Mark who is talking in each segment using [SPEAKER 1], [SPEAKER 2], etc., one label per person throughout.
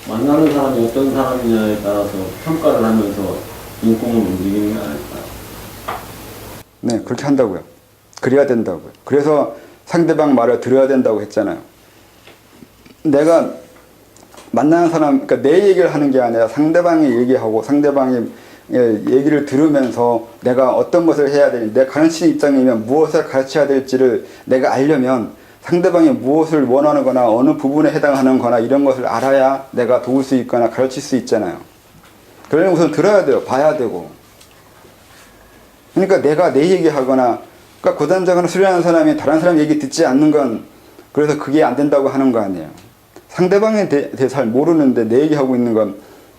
[SPEAKER 1] 만나는 사람이 어떤 사람이냐에 따라서 평가를 하면서 인공을 움직이는 게 아닐까요?
[SPEAKER 2] 네, 그렇게 한다고요. 그래야 된다고요. 그래서 상대방 말을 들어야 된다고 했잖아요. 내가 만나는 사람, 그러니까 내 얘기를 하는 게 아니라 상대방이 얘기하고 상대방의 얘기를 들으면서 내가 어떤 것을 해야 되는지, 내가 가르치는 입장이면 무엇을 가르쳐야 될지를 내가 알려면 상대방이 무엇을 원하는 거나 어느 부분에 해당하는 거나 이런 것을 알아야 내가 도울 수 있거나 가르칠 수 있잖아요. 그러려면 우선 들어야 돼요. 봐야 되고. 그러니까 내가 내 얘기하거나, 그러니까 고단자거나 수련하는 사람이 다른 사람 얘기 듣지 않는 건 그래서 그게 안 된다고 하는 거 아니에요. 상대방에 대해 잘 모르는데 내 얘기하고 있는 건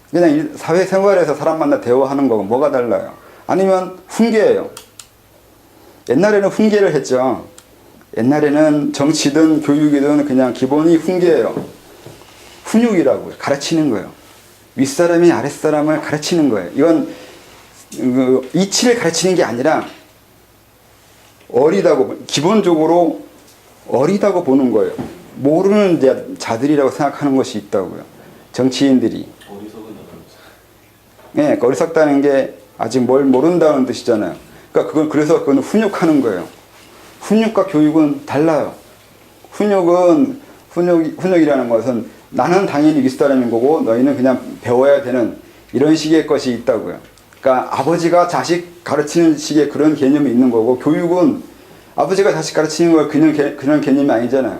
[SPEAKER 2] 그냥 사회생활에서 사람 만나 대화하는 거고 뭐가 달라요. 아니면 훈계예요. 옛날에는 훈계를 했죠. 옛날에는 정치든 교육이든 그냥 기본이 훈계예요. 훈육이라고요. 가르치는 거예요. 윗사람이 아랫사람을 가르치는 거예요. 이건 이치를 가르치는 게 아니라 어리다고, 기본적으로 어리다고 보는 거예요. 모르는 자들이라고 생각하는 것이 있다고요. 정치인들이. 네, 어리석다는 게 아직 뭘 모른다는 뜻이잖아요. 그러니까 그래서 그건 훈육하는 거예요. 훈육과 교육은 달라요. 훈육이라는 것은 나는 당연히 윗사람인 거고 너희는 그냥 배워야 되는 이런 식의 것이 있다고요. 그러니까 아버지가 자식 가르치는 식의 그런 개념이 있는 거고, 교육은 아버지가 자식 가르치는 걸 그런 개념이 아니잖아요.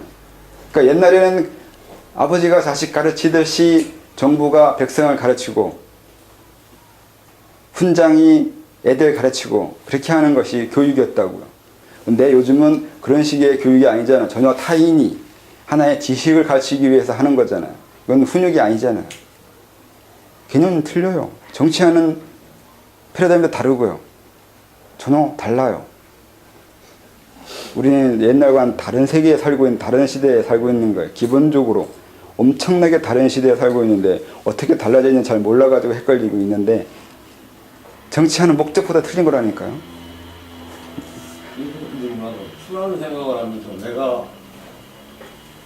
[SPEAKER 2] 그러니까 옛날에는 아버지가 자식 가르치듯이 정부가 백성을 가르치고 훈장이 애들 가르치고 그렇게 하는 것이 교육이었다고요. 근데 요즘은 그런 식의 교육이 아니잖아요. 전혀 타인이 하나의 지식을 가르치기 위해서 하는 거잖아요. 이건 훈육이 아니잖아요. 개념은 틀려요. 정치하는 패러다임도 다르고요. 전혀 달라요. 우리는 옛날과는 다른 세계에 살고 있는, 다른 시대에 살고 있는 거예요. 기본적으로 엄청나게 다른 시대에 살고 있는데 어떻게 달라져 있는지 잘 몰라가지고 헷갈리고 있는데, 정치하는 목적보다 틀린 거라니까요.
[SPEAKER 1] 수많은 생각을 하면서 내가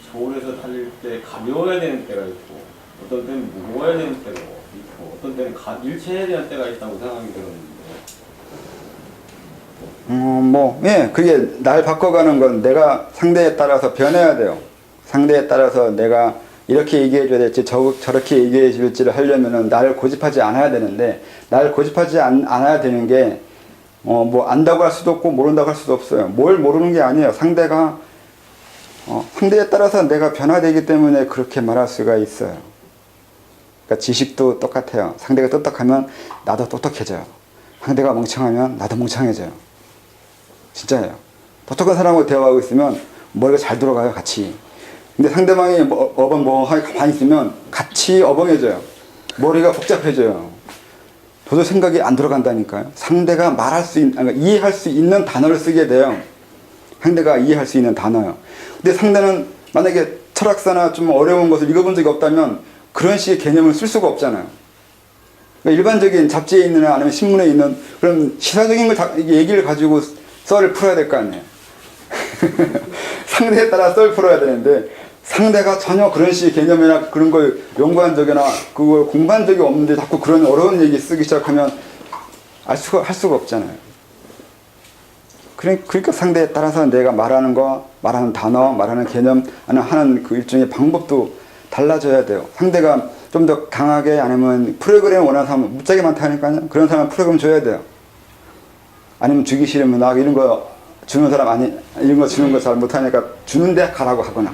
[SPEAKER 1] 서울에서 달릴 때 가벼워야 되는 때가 있고, 어떤 때는 무거워야 되는 때가 있고, 어떤 때는 일체해야 되는 때가 있다고 생각이 들었는데.
[SPEAKER 2] 예, 그게 날 바꿔가는 건 내가 상대에 따라서 변해야 돼요. 상대에 따라서 내가 이렇게 얘기해줘야 될지 저렇게 얘기해 줄지를 하려면은 나를 고집하지 않아야 되는데, 나를 고집하지 않아야 되는 게 뭐 안다고 할 수도 없고 모른다고 할 수도 없어요. 뭘 모르는 게 아니에요. 상대에 따라서 내가 변화되기 때문에 그렇게 말할 수가 있어요. 그러니까 지식도 똑같아요. 상대가 똑똑하면 나도 똑똑해져요. 상대가 멍청하면 나도 멍청해져요. 진짜예요. 똑똑한 사람하고 대화하고 있으면 머리가 잘 돌아가요, 같이. 근데 상대방이 어벙벙하게 가만히 있으면 같이 어벙해져요. 머리가 복잡해져요. 도저히 생각이 안 들어간다니까요. 상대가 말할 수 있는, 그러니까 이해할 수 있는 단어를 쓰게 돼요. 상대가 이해할 수 있는 단어요. 근데 상대는 만약에 철학사나 좀 어려운 것을 읽어본 적이 없다면 그런 식의 개념을 쓸 수가 없잖아요. 그러니까 일반적인 잡지에 있는 아니면 신문에 있는 그런 시사적인 얘기를 가지고 썰을 풀어야 될 거 아니에요. 상대에 따라 썰 풀어야 되는데, 상대가 전혀 그런 식의 개념이나 그런 걸 연구한 적이나 그걸 공부한 적이 없는데 자꾸 그런 어려운 얘기 쓰기 시작하면 할 수가 없잖아요. 그러니까 상대에 따라서 내가 말하는 거, 말하는 단어, 말하는 개념, 하는 그 일종의 방법도 달라져야 돼요. 상대가 좀 더 강하게, 아니면 프로그램을 원하는 사람은 무지하게 많다니까요. 그런 사람은 프로그램 줘야 돼요. 아니면 주기 싫으면 나 이런 거 주는 사람 아니, 이런 거 주는 거 잘 못하니까 주는데 가라고 하거나.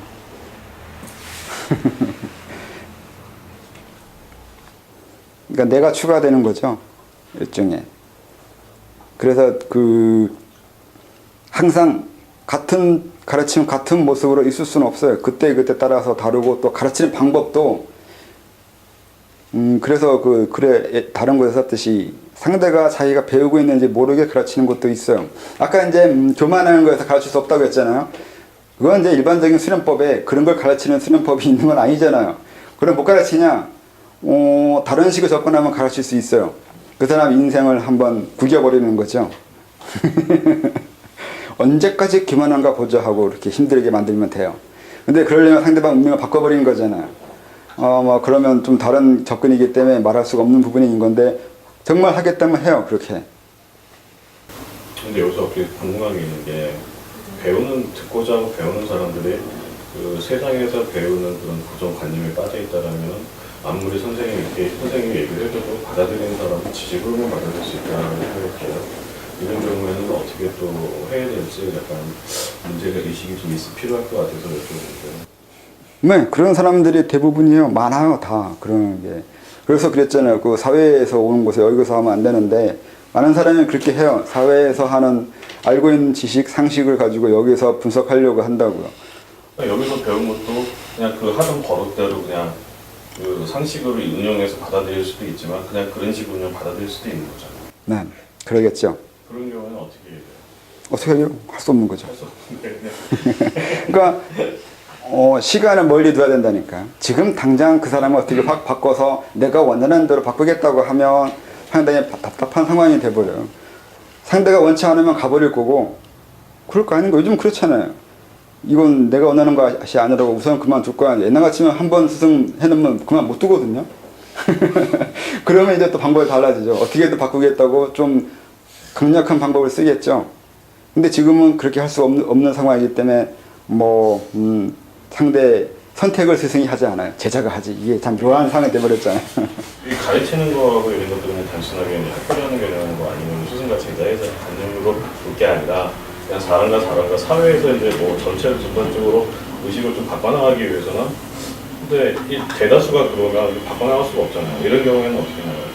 [SPEAKER 2] 그러니까 내가 추가되는 거죠, 일종의. 그래서 항상 같은 가르치면 같은 모습으로 있을 수는 없어요. 그때 따라서 다르고, 또 가르치는 방법도 그래서 다른 곳에 썼듯이 상대가 자기가 배우고 있는지 모르게 가르치는 것도 있어요. 아까 이제 교만하는 거에서 가르칠 수 없다고 했잖아요. 그건 이제 일반적인 수련법에 그런 걸 가르치는 수련법이 있는 건 아니잖아요. 그럼 못 가르치냐? 다른 식으로 접근하면 가르칠 수 있어요. 그 사람 인생을 한번 구겨버리는 거죠. 언제까지 교만한가 보자 하고 이렇게 힘들게 만들면 돼요. 근데 그러려면 상대방 운명을 바꿔버리는 거잖아요. 뭐 그러면 좀 다른 접근이기 때문에 말할 수가 없는 부분인 건데 정말 하겠다면 해요. 그렇게.
[SPEAKER 3] 근데 여기서 어떻게 궁금한 게 있는 게 듣고자 하고 배우는 사람들이 그 세상에서 배우는 그런 고정관념에 빠져 있다라면 아무리 선생님이 얘기를 해줘도 받아들이는 사람은 지식으로만 받아들일 수 있다라고 생각해요. 이런 경우에는 어떻게 또 해야 될지 약간 문제가 의식이 좀 필요할 것 같아서 여쭤보는데요.
[SPEAKER 2] 네, 그런 사람들이 대부분이요. 많아요, 다. 그런 게. 그래서 그랬잖아요. 그 사회에서 오는 곳에 여기서 하면 안 되는데, 많은 사람이 그렇게 해요. 사회에서 하는 알고 있는 지식, 상식을 가지고 여기서 분석하려고 한다고요.
[SPEAKER 3] 여기서 배운 것도 그냥 그 하던 버릇대로 그냥 그 상식으로 운영해서 받아들일 수도 있지만 그냥 그런 식으로 그냥 받아들일 수도 있는 거잖아요.
[SPEAKER 2] 네, 그러겠죠.
[SPEAKER 3] 그런 경우에는 어떻게 해야 돼요?
[SPEAKER 2] 어떻게 해요? 할 수 없는 거죠.
[SPEAKER 3] 할 수 없는데.
[SPEAKER 2] 그러니까 시간을 멀리 둬야 된다니까. 지금 당장 그 사람을 어떻게 확 바꿔서 내가 원하는 대로 바꾸겠다고 하면 상당히 답답한 상황이 돼버려요. 상대가 원치 않으면 가버릴 거고 그럴 거 아닌가. 요즘 그렇잖아요. 이건 내가 원하는 것이 아니라고 우선 그만둘 거야. 옛날 같으면 한 번 스승해놓으면 그만 못 두거든요. 그러면 이제 또 방법이 달라지죠. 어떻게든 바꾸겠다고 좀 강력한 방법을 쓰겠죠. 근데 지금은 그렇게 할 수 없는 상황이기 때문에 상대 선택을 스승이 하지 않아요. 제자가 하지. 이게 참 묘한 상황이 돼버렸잖아요.
[SPEAKER 3] 이 가르치는 거하고 이런 것도 그냥 단순하게 학교라는 개념인 거 아니면 스승과 제자의 관념으로 볼 게 아니라 그냥 사람과 사회에서 이제 뭐 전체를 전반적으로 의식을 좀 바꿔나가기 위해서는 근데 이 대다수가 그러면 바꿔나갈 수가 없잖아요. 이런 경우에는 어떻게 나가요?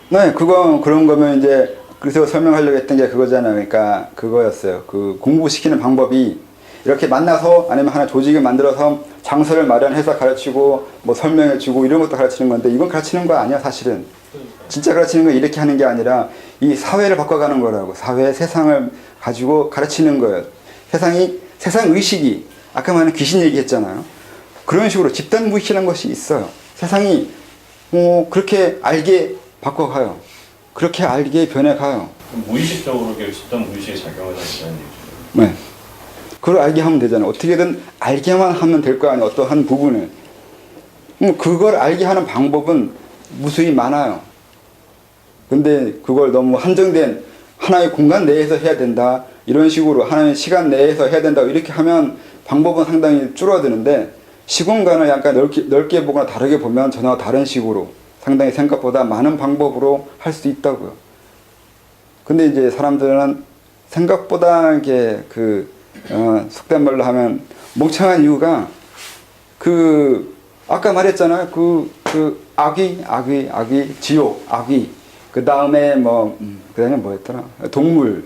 [SPEAKER 2] 네, 그런 거면 이제 그래서 설명하려고 했던 게 그거잖아요. 그러니까 그거였어요. 그 공부시키는 방법이 이렇게 만나서 아니면 하나 조직을 만들어서 장소를 마련해서 가르치고 뭐 설명해주고 이런 것도 가르치는 건데 이건 가르치는 거 아니야 사실은. 진짜 가르치는 건 이렇게 하는 게 아니라 이 사회를 바꿔가는 거라고. 사회 세상을 가지고 가르치는 거예요. 세상 의식이 아까 말한 귀신 얘기했잖아요. 그런 식으로 집단 무의식이라는 것이 있어요. 세상이 그렇게 알게 바꿔가요. 그렇게 알게 변해가요.
[SPEAKER 3] 그럼 무의식적으로 집단 무의식에 작용을 하시다는 얘기죠.
[SPEAKER 2] 네. 그걸 알게 하면 되잖아요. 어떻게든 알게만 하면 될 거 아니에요. 어떠한 부분을. 그걸 알게 하는 방법은 무수히 많아요. 근데 그걸 너무 한정된 하나의 공간 내에서 해야 된다. 이런 식으로 하나의 시간 내에서 해야 된다. 이렇게 하면 방법은 상당히 줄어드는데 시공간을 약간 넓게 보거나 다르게 보면 전혀 다른 식으로 상당히 생각보다 많은 방법으로 할 수 있다고요. 근데 이제 사람들은 생각보다 이게 속된 말로 하면 멍청한 이유가 아까 말했잖아요. 악귀, 지옥, 악귀. 그 다음에 그 다음에 뭐였더라? 동물.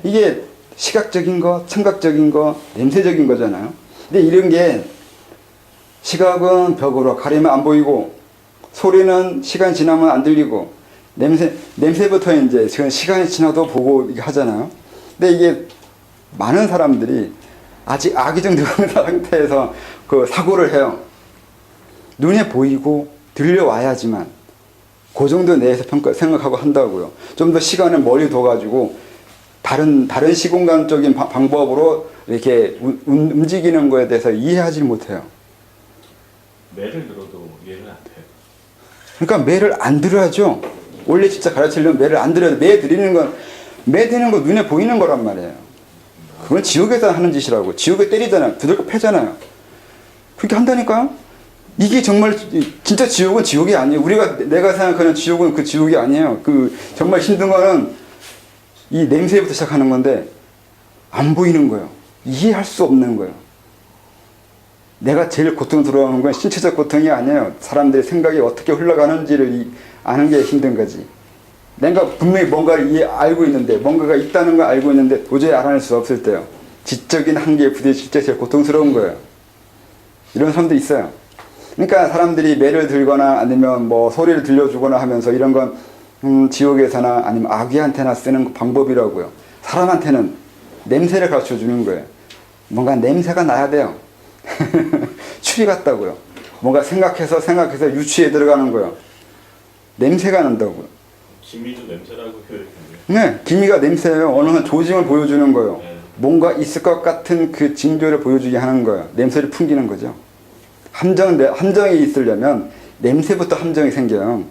[SPEAKER 2] 이게 시각적인 거, 청각적인 거, 냄새적인 거잖아요. 근데 이런 게 시각은 벽으로 가리면 안 보이고 소리는 시간 지나면 안 들리고 냄새부터 이제 시간이 지나도 보고 이게 하잖아요. 근데 이게 많은 사람들이 아직 악의적 느는 상태에서 그 사고를 해요. 눈에 보이고 들려와야지만 그 정도 내에서 생각하고 한다고요. 좀 더 시간을 멀리 둬가지고 다른 시공간적인 방법으로 이렇게 움직이는 거에 대해서 이해하지 못해요.
[SPEAKER 3] 매를 들어도 이해를 안 돼요.
[SPEAKER 2] 그러니까 매를 안 들어야죠. 원래 진짜 가르치려면 매를 안 들어야 돼. 매 드리는 건 눈에 보이는 거란 말이에요. 그건 지옥에서 하는 짓이라고. 지옥에 때리잖아요. 두들겨 패잖아요. 그렇게 한다니까요. 이게 정말 진짜 지옥은 지옥이 아니에요. 내가 생각하는 지옥은 그 지옥이 아니에요. 정말 힘든 거는 이 냄새부터 시작하는 건데 안 보이는 거예요. 이해할 수 없는 거예요. 내가 제일 고통스러운 건 신체적 고통이 아니에요. 사람들의 생각이 어떻게 흘러가는지를 아는 게 힘든 거지. 내가 분명히 뭔가를 알고 있는데 뭔가가 있다는 걸 알고 있는데 도저히 알아낼 수 없을 때요. 지적인 한계에 부딪힐 때 제일 고통스러운 거예요. 이런 사람도 있어요. 그러니까 사람들이 매를 들거나 아니면 소리를 들려주거나 하면서 이런 건 지옥에서나 아니면 아귀한테나 쓰는 방법이라고요. 사람한테는 냄새를 가르쳐 주는 거예요. 뭔가 냄새가 나야 돼요. 추리 같다고요. 뭔가 생각해서 유추에 들어가는 거예요. 냄새가 난다고요.
[SPEAKER 3] 기미도 냄새라고 표현했는데.
[SPEAKER 2] 네, 기미가 냄새예요. 어느 한 조짐을 보여주는 거예요.
[SPEAKER 3] 네.
[SPEAKER 2] 뭔가 있을 것 같은 그 징조를 보여주게 하는 거예요. 냄새를 풍기는 거죠. 함정이 있으려면 냄새부터 함정이 생겨요.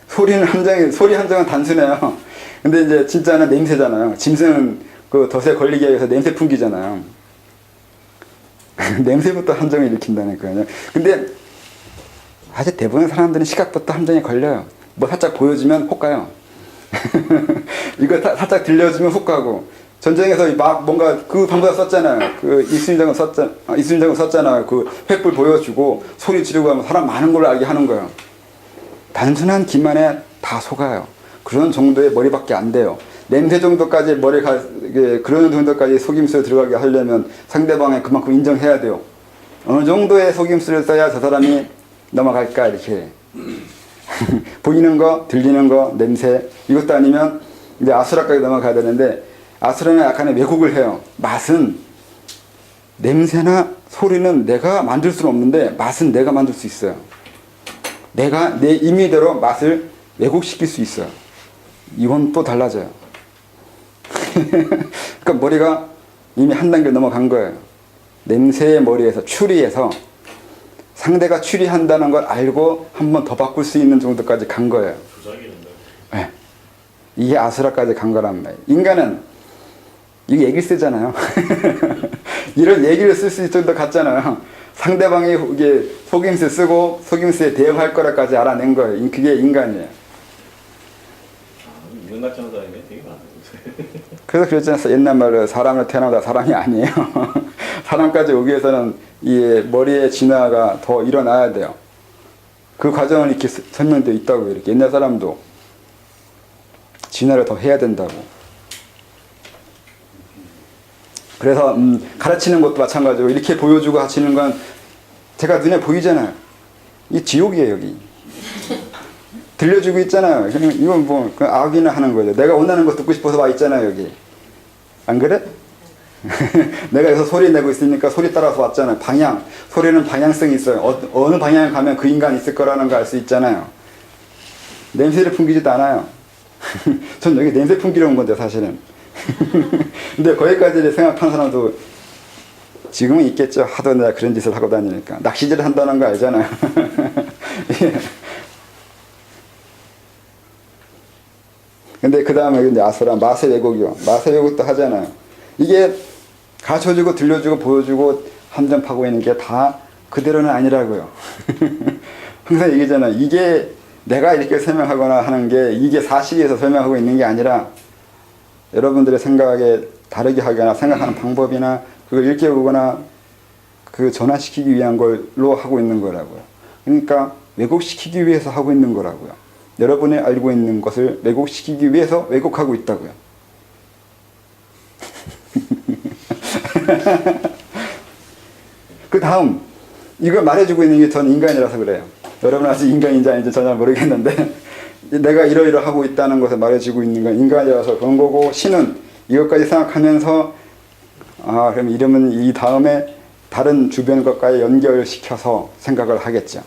[SPEAKER 2] 소리 함정은 단순해요. 근데 이제 진짜는 냄새잖아요. 짐승은 그 덫에 걸리기 위해서 냄새 풍기잖아요. 냄새부터 함정을 일으킨다니까요. 근데 사실 대부분 사람들은 시각부터 함정에 걸려요. 뭐 살짝 보여주면 혹 가요. 이거 살짝 들려주면 훅 가고. 전쟁에서 막 뭔가 그 방법 썼잖아요. 그 이순신장은 썼잖아요. 그 횃불 보여주고 소리 지르고 하면 사람 많은 걸로 알게 하는 거예요. 단순한 기만에 다 속아요. 그런 정도의 머리밖에 안 돼요. 냄새 정도까지 그런 정도까지 속임수를 들어가게 하려면 상대방에 그만큼 인정해야 돼요. 어느 정도의 속임수를 써야 저 사람이 넘어갈까 이렇게. 보이는 거, 들리는 거, 냄새 이것도 아니면 이제 아수라까지 넘어가야 되는데 아수라는 약간의 왜곡을 해요. 맛은 냄새나 소리는 내가 만들 수는 없는데 맛은 내가 만들 수 있어요. 내가 내 임의대로 맛을 왜곡시킬 수 있어요. 이건 또 달라져요. 그러니까 머리가 이미 한 단계 넘어간 거예요. 냄새의 머리에서 추리해서 상대가 추리한다는 걸 알고 한 번 더 바꿀 수 있는 정도까지 간 거예요. 네. 이게 아수라까지 간 거란 말이에요. 인간은 이게 얘기를 쓰잖아요. 이런 얘기를 쓸 수 있을 정도 같잖아요. 상대방이 이게 속임수 쓰고 속임수에 대응할 거라까지 알아낸 거예요. 그게 인간이에요.
[SPEAKER 3] 인간 같지 않은 사람이 되게 많아요.
[SPEAKER 2] 그래서 그랬지 않습니까? 옛날 말로 사람을 태어나다 사람이 아니에요. 사람까지 오기 위해서는 이 머리의 진화가 더 일어나야 돼요. 그 과정은 이렇게 설명되어 있다고 이렇게 옛날 사람도 진화를 더 해야 된다고. 그래서 가르치는 것도 마찬가지고 이렇게 보여주고 하시는 건 제가 눈에 보이잖아요. 이게 지옥이에요 여기. 들려주고 있잖아요. 이건 뭐 악이나 하는 거죠. 내가 원하는 거 듣고 싶어서 와 있잖아요 여기. 안 그래? 내가 여기서 소리 내고 있으니까 소리 따라서 왔잖아요. 소리는 방향성이 있어요. 어느 방향에 가면 그 인간이 있을 거라는 거 알 수 있잖아요. 냄새를 풍기지도 않아요. 전 여기 냄새 풍기러 온 건데 사실은. 근데 거기까지 생각한 사람도 지금은 있겠죠. 하도 내가 그런 짓을 하고 다니니까. 낚시질을 한다는 거 알잖아요. 예. 근데 그 다음에 이제 아수라 맛의 왜곡이요. 맛의 왜곡도 하잖아요. 이게 가르쳐주고 들려주고 보여주고 함정 파고 있는 게 다 그대로는 아니라고요. 항상 얘기잖아요. 이게 내가 이렇게 설명하거나 하는 게 이게 사실에서 설명하고 있는 게 아니라 여러분들의 생각에 다르게 하거나 생각하는 방법이나 그걸 일깨우거나 그 전환시키기 위한 걸로 하고 있는 거라고요. 그러니까 왜곡시키기 위해서 하고 있는 거라고요. 여러분이 알고 있는 것을 왜곡시키기 위해서 왜곡하고 있다고요. 그 다음 이걸 말해주고 있는 게 전 인간이라서 그래요. 여러분 아직 인간인지 아닌지 전혀 모르겠는데 내가 이러이러하고 있다는 것을 말해주고 있는 건 인간이라서 그런 거고, 신은 이것까지 생각하면서 그럼 이러면 이 다음에 다른 주변 것과의 연결시켜서 생각을 하겠죠.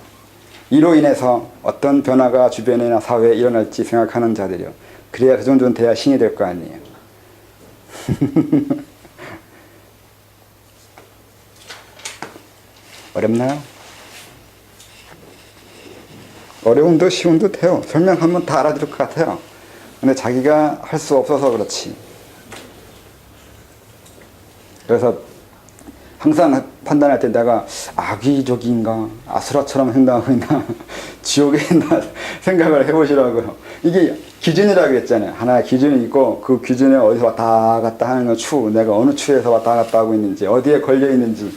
[SPEAKER 2] 이로 인해서 어떤 변화가 주변이나 사회에 일어날지 생각하는 자들이요. 그래야 그 정도는 돼야 신이 될 거 아니에요. 어렵나요? 어려움도 쉬움도 돼요. 설명하면 다 알아들을 것 같아요. 근데 자기가 할 수 없어서 그렇지. 그래서 항상 판단할 때 내가 악의적인가, 아수라처럼 행동하고 있나, 지옥에 있나 생각을 해보시라고요. 이게 기준이라고 했잖아요. 하나의 기준이 있고 그 기준에 어디서 왔다 갔다 하는 건 추, 내가 어느 추에서 왔다 갔다 하고 있는지, 어디에 걸려 있는지,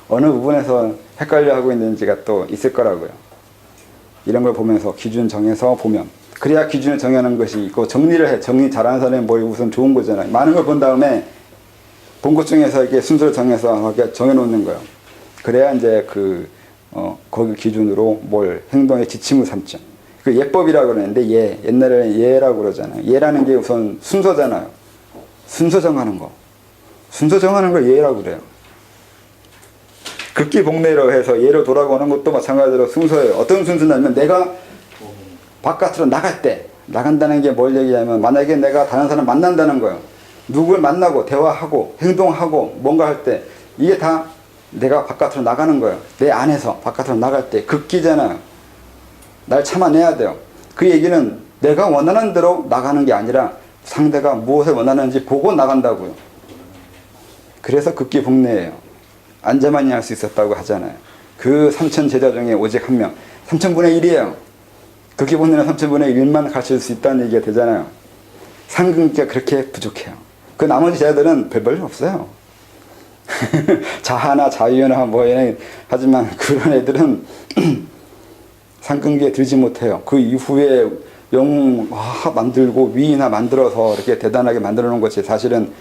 [SPEAKER 2] 어느 부분에서 헷갈려 하고 있는지가 또 있을 거라고요. 이런 걸 보면서 기준 정해서 보면, 그래야 기준을 정하는 것이 있고, 정리를 해. 정리 잘하는 사람이 뭐 우선 좋은 거잖아요. 많은 걸 본 다음에 본 것 중에서 이렇게 순서를 정해서 이렇게 정해놓는 거예요. 그래야 이제 거기 기준으로 뭘 행동의 지침을 삼죠. 그 예법이라고 그러는데 옛날에는 예라고 그러잖아요. 예라는 게 우선 순서잖아요. 순서 정하는 거. 순서 정하는 걸 예라고 그래요. 극기복례로 해서 예로 돌아오는 것도 마찬가지로 순서예요. 어떤 순서냐면 내가 바깥으로 나갈 때, 나간다는 게 뭘 얘기하면 만약에 내가 다른 사람 만난다는 거예요. 누굴 만나고 대화하고 행동하고 뭔가 할 때 이게 다 내가 바깥으로 나가는 거예요. 내 안에서 바깥으로 나갈 때 극기잖아요. 날 참아내야 돼요. 그 얘기는 내가 원하는 대로 나가는 게 아니라 상대가 무엇을 원하는지 보고 나간다고요. 그래서 극기복례예요. 앉아만이 할 수 있었다고 하잖아요. 그 3천 제자 중에 오직 한 명, 3천분의 1이에요. 극기복례는 3천분의 1만 가르칠 수 있다는 얘기가 되잖아요. 상근기가 그렇게 부족해요. 그 나머지 제자들은 별 볼 없어요. 자하나 자유나 뭐에 하지만 그런 애들은 상근기에 들지 못해요. 그 이후에 영웅 만들고 위나 만들어서 이렇게 대단하게 만들어 놓은 것이 사실은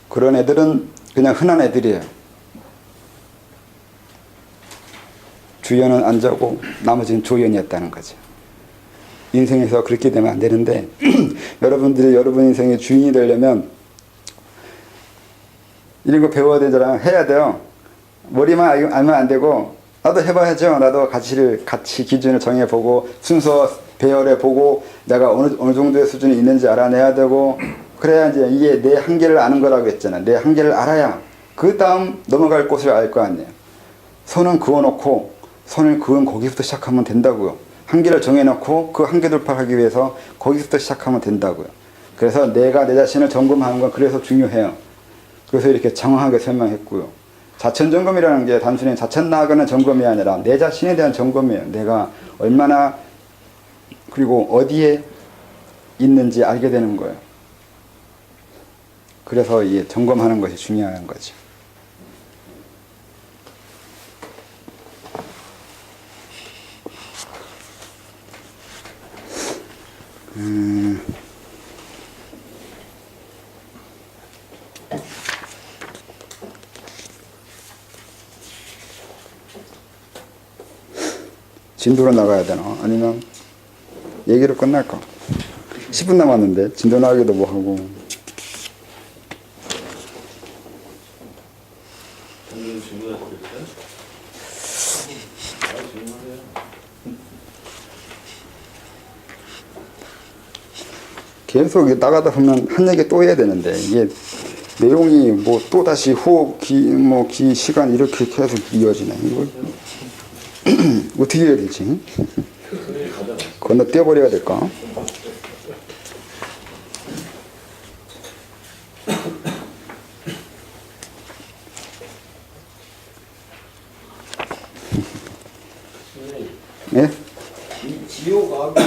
[SPEAKER 2] 그런 애들은 그냥 흔한 애들이에요. 주연은 안자고 나머지는 조연이었다는 거죠. 인생에서 그렇게 되면 안 되는데 여러분들이 여러분 인생의 주인이 되려면 이런 거 배워야 되잖아. 해야 돼요. 머리만 알면 안 되고 나도 해봐야죠. 나도 같이 기준을 정해보고 순서 배열해보고 내가 어느 정도의 수준이 있는지 알아내야 되고 그래야 이제 이게 내 한계를 아는 거라고 했잖아. 내 한계를 알아야 그 다음 넘어갈 곳을 알 거 아니에요. 선은 그어놓고 선을 그은 거기부터 시작하면 된다고요. 한계를 정해놓고 그 한계 돌파하기 위해서 거기부터 시작하면 된다고요. 그래서 내가 내 자신을 점검하는 건 그래서 중요해요. 그래서 이렇게 장황하게 설명했고요. 자천 점검이라는 게 단순히 자천 나아가는 점검이 아니라 내 자신에 대한 점검이에요. 내가 얼마나 그리고 어디에 있는지 알게 되는 거예요. 그래서 이 점검하는 것이 중요한 거죠. 진도로 나가야 되나? 아니면 얘기로 끝날까? 10분 남았는데 진도 나가기도 뭐하고. 계속 나가다 보면 한 얘기 또 해야 되는데 이게 내용이 뭐 또 다시 호흡, 기 시간 이렇게 계속 이어지네. 이걸 어떻게 해야 되지? 건너뛰어버려야 될까? 예?
[SPEAKER 1] 이 지옥,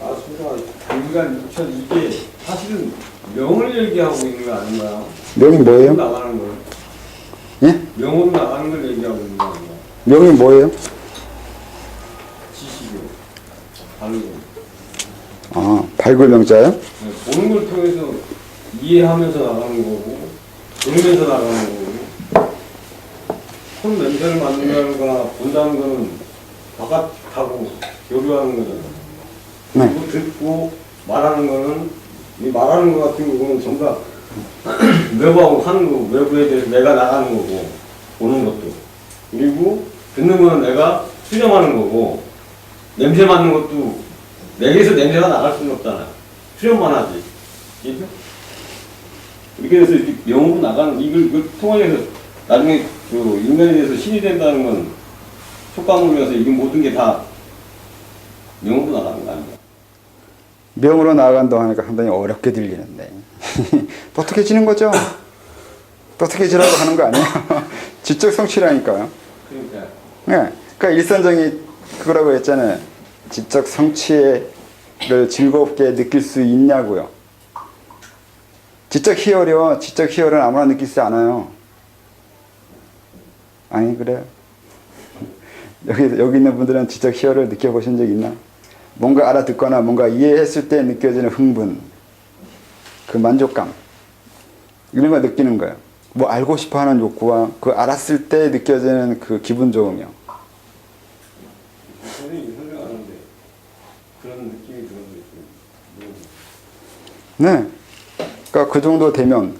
[SPEAKER 1] 아수라, 인간, 육천 이게 사실은 명을 얘기하고 있는 거 아닌가요?
[SPEAKER 2] 명이 뭐예요?
[SPEAKER 1] 나가는 거.
[SPEAKER 2] 예?
[SPEAKER 1] 명으로 나가는 걸 얘기하고 있는 거 아닌가요?
[SPEAKER 2] 명이 뭐예요?
[SPEAKER 1] 지식이요. 발로.
[SPEAKER 2] 아, 발굴 명자요?
[SPEAKER 1] 네, 보는 걸 통해서 이해하면서 나가는 거고, 들으면서 나가는 거고, 손 냄새를 맡는다는 거나 본다는 거는 바깥하고 교류하는 거잖아요.
[SPEAKER 2] 네.
[SPEAKER 1] 그리고 듣고 말하는 거는, 이 말하는 거 같은 경우는 전부 다 외부하고 하는 거, 외부에 대해서 내가 나가는 거고, 보는 것도. 그리고 듣는 거는 내가 수렴하는 거고, 냄새 맡는 것도 내게서 냄새가 나갈 수는 없잖아요. 수렴만 하지. 이렇게 해서 이렇게 영으로 나가는, 이걸 통해서 나중에 그 인간에 대해서 신이 된다는 건 촉감으로서 이게 모든 게 다 영으로 나가는 거 아닌가?
[SPEAKER 2] 명으로 나아간다고 하니까 상당히 어렵게 들리는데 똑똑해지는 거죠? 똑똑해지라고 하는 거 아니에요? 지적 성취라니까요.
[SPEAKER 1] 그러니까.
[SPEAKER 2] 네. 그러니까 일선정이 그거라고 했잖아요. 지적 성취를 즐겁게 느낄 수 있냐고요. 지적 희열이요. 지적 희열은 아무나 느끼지 않아요. 아니 그래요? 여기 있는 분들은 지적 희열을 느껴보신 적 있나? 뭔가 알아듣거나 뭔가 이해했을 때 느껴지는 흥분, 그 만족감, 이런 걸 느끼는 거예요. 뭐 알고 싶어하는 욕구와 그 알았을 때 느껴지는 그 기분 좋음이요.
[SPEAKER 1] 선생님이 설명하는데 그런 느낌이 드는 거 있어요.
[SPEAKER 2] 네. 그러니까 그 정도 되면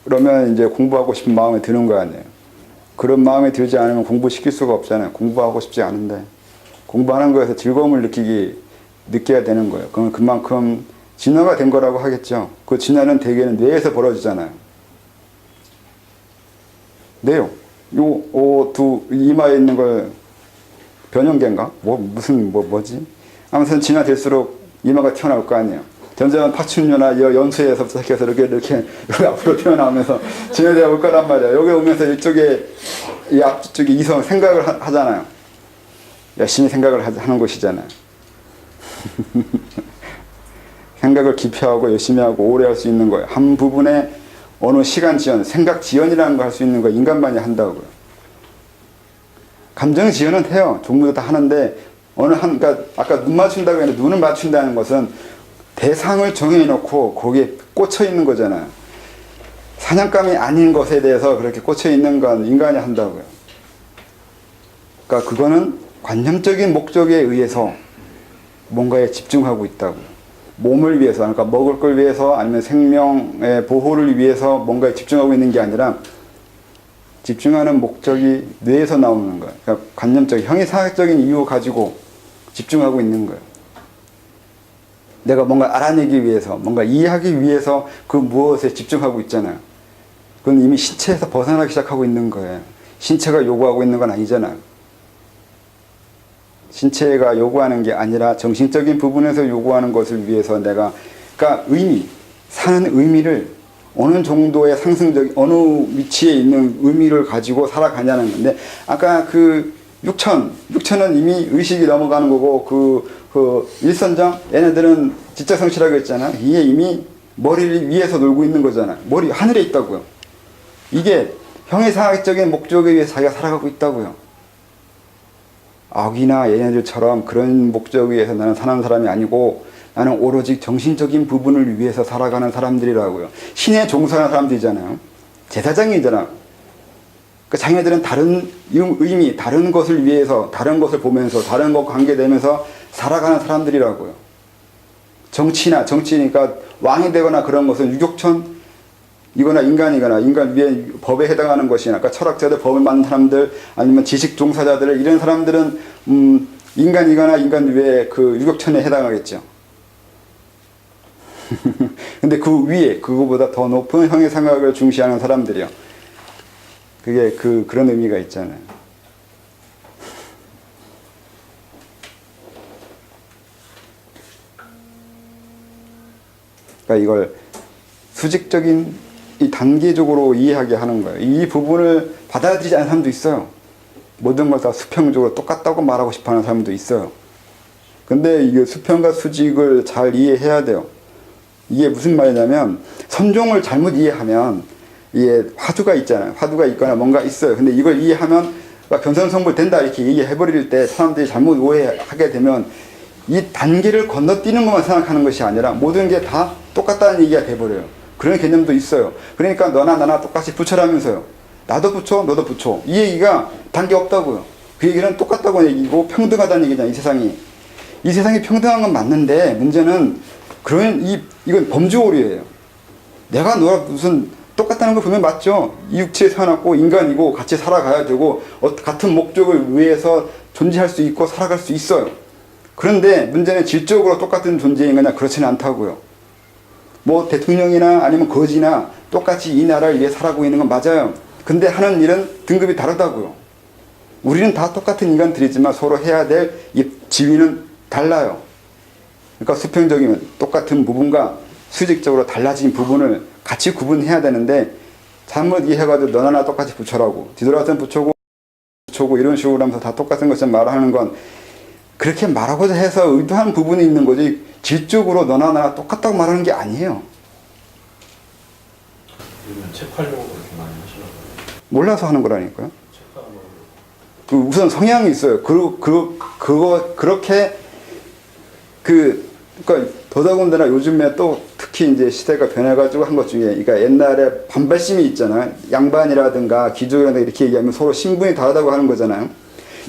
[SPEAKER 2] 그러면 이제 공부하고 싶은 마음이 드는 거 아니에요. 그런 마음이 들지 않으면 공부시킬 수가 없잖아요. 공부하고 싶지 않은데 공부하는 거에서 즐거움을 느껴야 되는 거예요. 그러면 그만큼 진화가 된 거라고 하겠죠. 그 진화는 대개는 뇌에서 벌어지잖아요. 뇌요. 이마에 있는 걸 변형계인가? 뭐지? 아무튼 진화될수록 이마가 튀어나올 거 아니에요. 점점 파충류나 연수에서부터 시작해서 이렇게 앞으로 튀어나오면서 진화되어 올 거란 말이에요. 여기 오면서 이쪽에, 이 앞쪽에 이성 생각을 하잖아요. 열심히 생각을 하는 곳이잖아요. 생각을 깊이 하고 열심히 하고 오래 할 수 있는 거예요. 한 부분에 어느 시간 지연, 생각 지연이라는 거 할 수 있는 거 인간만이 한다고요. 감정 지연은 해요. 종류도 다 하는데 그러니까 아까 눈 맞춘다고 했는데 눈을 맞춘다는 것은 대상을 정해놓고 거기에 꽂혀 있는 거잖아요. 사냥감이 아닌 것에 대해서 그렇게 꽂혀 있는 건 인간이 한다고요. 그러니까 그거는 관념적인 목적에 의해서 뭔가에 집중하고 있다고요. 몸을 위해서, 그러니까 먹을 걸 위해서 아니면 생명의 보호를 위해서 뭔가에 집중하고 있는 게 아니라 집중하는 목적이 뇌에서 나오는 거예요. 그러니까 관념적, 형이상학적인 이유 가지고 집중하고 있는 거예요. 내가 뭔가 알아내기 위해서, 뭔가 이해하기 위해서 그 무엇에 집중하고 있잖아요. 그건 이미 신체에서 벗어나기 시작하고 있는 거예요. 신체가 요구하고 있는 건 아니잖아요. 신체가 요구하는 게 아니라 정신적인 부분에서 요구하는 것을 위해서 그러니까 사는 의미를 어느 정도의 어느 위치에 있는 의미를 가지고 살아가냐는 건데, 아까 그 육천은 이미 의식이 넘어가는 거고, 그 일선정, 얘네들은 지적 성실하고 했잖아요. 이게 이미 머리를 위에서 놀고 있는 거잖아요. 하늘에 있다고요. 이게 형이상학적인 목적에 의해 자기가 살아가고 있다고요. 아기나 얘네들처럼 그런 목적에 의해서 나는 사는 사람이 아니고 나는 오로지 정신적인 부분을 위해서 살아가는 사람들이라고요. 신에 종사하는 사람들이잖아요. 제사장이잖아. 그러니까 자기네들은 다른 의미, 다른 것을 위해서, 다른 것을 보면서, 다른 것과 관계되면서 살아가는 사람들이라고요. 정치니까 왕이 되거나 그런 것은 유격천 이거나 인간이거나 인간 위에 법에 해당하는 것이나, 그러니까 철학자들, 법을 만든 사람들, 아니면 지식 종사자들, 이런 사람들은 인간이거나 인간 위에 그 유격천에 해당하겠죠. 근데 그 위에 그거보다 더 높은 형이상학을 중시하는 사람들이요. 그게 그런 의미가 있잖아요. 그러니까 이걸 수직적인 이 단계적으로 이해하게 하는 거예요. 이 부분을 받아들이지 않는 사람도 있어요. 모든 걸 다 수평적으로 똑같다고 말하고 싶어 하는 사람도 있어요. 근데 이게 수평과 수직을 잘 이해해야 돼요. 이게 무슨 말이냐면, 선종을 잘못 이해하면, 이게 화두가 있잖아요. 화두가 있거나 뭔가 있어요. 근데 이걸 이해하면 변선성불 된다 이렇게 얘기해버릴 때 사람들이 잘못 오해하게 되면 이 단계를 건너뛰는 것만 생각하는 것이 아니라 모든 게 다 똑같다는 얘기가 돼버려요. 그런 개념도 있어요. 그러니까 너나 나나 똑같이 부처라면서요. 나도 부처, 너도 부처. 이 얘기가 단계 없다고요. 그 얘기는 똑같다고 얘기고 평등하다는 얘기잖아요. 이 세상이 평등한 건 맞는데 문제는 이건 범주오류예요. 내가 너랑 무슨 똑같다는 걸 보면 맞죠. 이 육체에 태어났고 인간이고 같이 살아가야 되고 같은 목적을 위해서 존재할 수 있고 살아갈 수 있어요. 그런데 문제는 질적으로 똑같은 존재인 거냐? 그렇지는 않다고요. 뭐 대통령이나 아니면 거지나 똑같이 이 나라를 위해 살아가고 있는 건 맞아요. 근데 하는 일은 등급이 다르다고요. 우리는 다 똑같은 인간들이지만 서로 해야 될 이 지위는 달라요. 그러니까 수평적이면 똑같은 부분과 수직적으로 달라진 부분을 같이 구분해야 되는데, 잘못 이해해가지고 너나 나 똑같이 부처라고, 뒤돌아서는 부처고 이런 식으로 하면서 다 똑같은 것처럼 말하는 건 그렇게 말하고자 해서 의도한 부분이 있는 거지, 질적으로 너나 나나 똑같다고 말하는 게 아니에요.
[SPEAKER 3] 요즘 책 팔려고 그렇게 많이 하시나 봐요.
[SPEAKER 2] 몰라서 하는 거라니까요.
[SPEAKER 3] 책 하는 거.
[SPEAKER 2] 우선 성향이 있어요. 그렇게 그러니까 더더군다나 요즘에 또 특히 이제 시대가 변해가지고 한 것 중에, 그러니까 옛날에 반발심이 있잖아요. 양반이라든가 기족이라든가 이렇게 얘기하면 서로 신분이 다르다고 하는 거잖아요.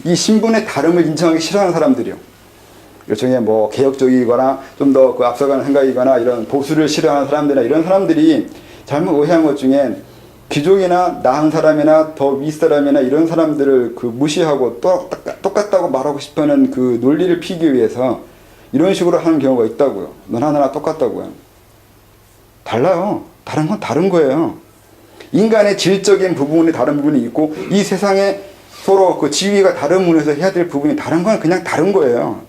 [SPEAKER 2] 이 신분의 다름을 인정하기 싫어하는 사람들이요. 일종의 뭐 개혁적이거나 좀 더 그 앞서가는 생각이거나 이런 보수를 싫어하는 사람들이나 이런 사람들이 잘못 오해한 것 중에 귀족이나 나은 사람이나 더 윗사람이나 이런 사람들을 무시하고 똑같다고 말하고 싶어하는 그 논리를 피기 위해서 이런 식으로 하는 경우가 있다고요. 너나 나나 똑같다고요. 달라요. 다른 건 다른 거예요. 인간의 질적인 부분이 다른 부분이 있고 이 세상에 서로 그 지위가 다른 분에서 해야 될 부분이 다른 건 그냥 다른 거예요.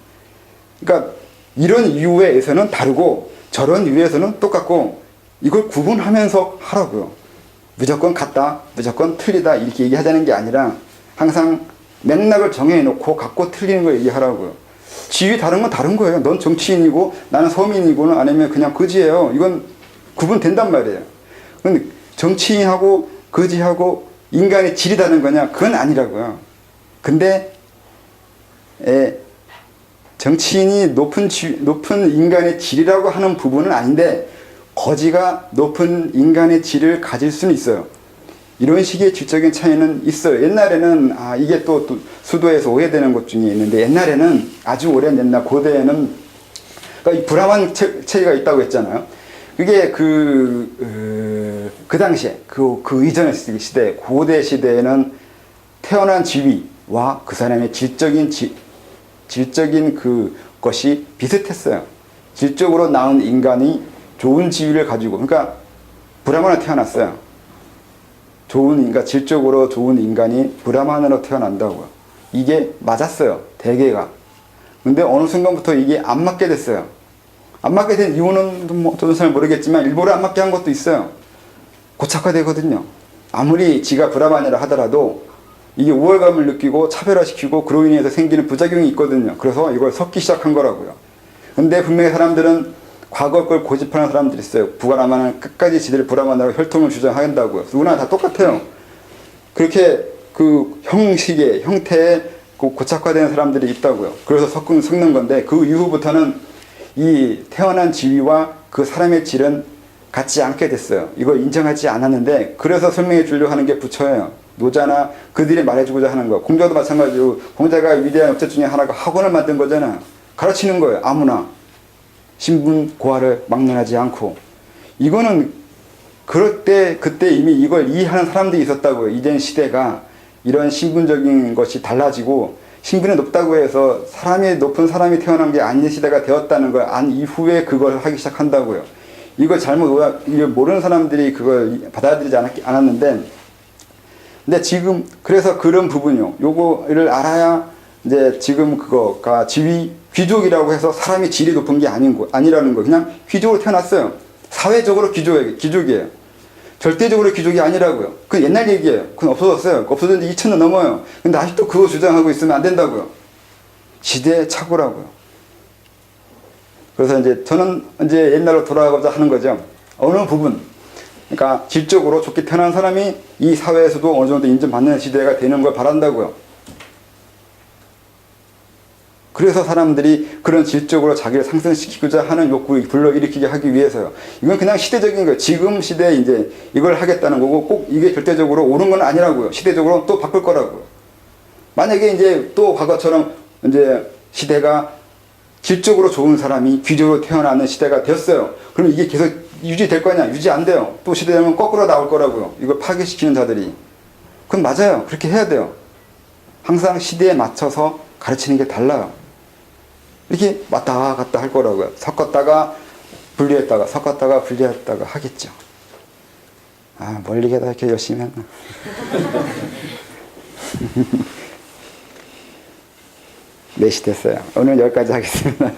[SPEAKER 2] 그러니까 이런 이유에서는 다르고 저런 이유에서는 똑같고 이걸 구분하면서 하라고요. 무조건 같다, 무조건 틀리다 이렇게 얘기하자는 게 아니라 항상 맥락을 정해놓고 갖고 틀리는 걸 얘기하라고요. 지위 다른 건 다른 거예요. 넌 정치인이고 나는 서민이고는 아니면 그냥 거지예요. 이건 구분된단 말이에요. 근데 정치인하고 거지하고 인간의 질이 다른 거냐? 그건 아니라고요. 근데 정치인이 높은 인간의 질이라고 하는 부분은 아닌데 거지가 높은 인간의 질을 가질 수는 있어요. 이런 식의 질적인 차이는 있어요. 옛날에는 이게 또 수도에서 오해되는 것 중에 있는데 옛날에는 아주 오랜 옛날 고대에는 그러니까 이 브라만 체계가 있다고 했잖아요. 그게 그 당시에 그 이전의 시대 고대 시대에는 태어난 지위와 그 사람의 질적인 그 것이 비슷했어요. 질적으로 낳은 인간이 좋은 지위를 가지고 그러니까 브라만으로 태어났어요. 질적으로 좋은 인간이 브라만으로 태어난다고요. 이게 맞았어요. 대개가. 근데 어느 순간부터 이게 안 맞게 됐어요. 안 맞게 된 이유는 뭐 저도 잘 모르겠지만 일부러 안 맞게 한 것도 있어요. 고착화되거든요. 아무리 지가 브라만이라 하더라도 이게 우월감을 느끼고 차별화시키고 그로 인해서 생기는 부작용이 있거든요. 그래서 이걸 섞기 시작한 거라고요. 근데 분명히 사람들은 과거 걸 고집하는 사람들이 있어요. 브라만은 끝까지 지들이 브라만이라고 혈통을 주장한다고요. 누구나 다 똑같아요. 그렇게 그 형식의 형태에 고착화되는 사람들이 있다고요. 그래서 섞는 건데 그 이후부터는 이 태어난 지위와 그 사람의 질은 같지 않게 됐어요. 이걸 인정하지 않았는데 그래서 설명해 주려고 하는 게 부처예요. 노자나 그들이 말해주고자 하는 거. 공자도 마찬가지로 공자가 위대한 업체 중에 하나가 학원을 만든 거잖아요. 가르치는 거예요. 아무나. 신분 고하를 막론하지 않고. 이거는 그때 이미 이걸 이해하는 사람들이 있었다고요. 이젠 시대가 이런 신분적인 것이 달라지고 신분이 높다고 해서 높은 사람이 태어난 게 아닌 시대가 되었다는 걸 안 이후에 그걸 하기 시작한다고요. 이걸 이걸 모르는 사람들이 그걸 받아들이지 않았는데 근데 지금 그래서 그런 부분이요. 요거를 알아야 이제 지금 그거가 귀족이라고 해서 사람이 질이 높은 게 아니라는 거. 그냥 귀족으로 태어났어요. 사회적으로 귀족이에요. 절대적으로 귀족이 아니라고요. 그건 옛날 얘기예요. 그건 없어졌어요. 없어진 지 2000년 넘어요. 근데 아직도 그거 주장하고 있으면 안 된다고요. 시대의 착오라고요. 그래서 이제 저는 이제 옛날로 돌아가고자 하는 거죠. 어느 부분. 그러니까 질적으로 좋게 태어난 사람이 이 사회에서도 어느 정도 인정받는 시대가 되는 걸 바란다고요. 그래서 사람들이 그런 질적으로 자기를 상승시키고자 하는 욕구를 불러일으키게 하기 위해서요. 이건 그냥 시대적인 거예요. 지금 시대에 이제 이걸 하겠다는 거고 꼭 이게 절대적으로 옳은 건 아니라고요. 시대적으로 또 바꿀 거라고요. 만약에 이제 또 과거처럼 이제 시대가 질적으로 좋은 사람이 귀족으로 태어나는 시대가 되었어요. 그럼 이게 계속 유지될 거냐? 유지 안 돼요. 또 시대되면 거꾸로 나올 거라고요. 이걸 파괴시키는 자들이. 그건 맞아요. 그렇게 해야 돼요. 항상 시대에 맞춰서 가르치는 게 달라요. 이렇게 왔다 갔다 할 거라고요. 섞었다가 분리했다가 섞었다가 분리했다가 하겠죠. 멀리 가다 이렇게 열심히 했나. 4시 됐어요. 오늘 여기까지 하겠습니다.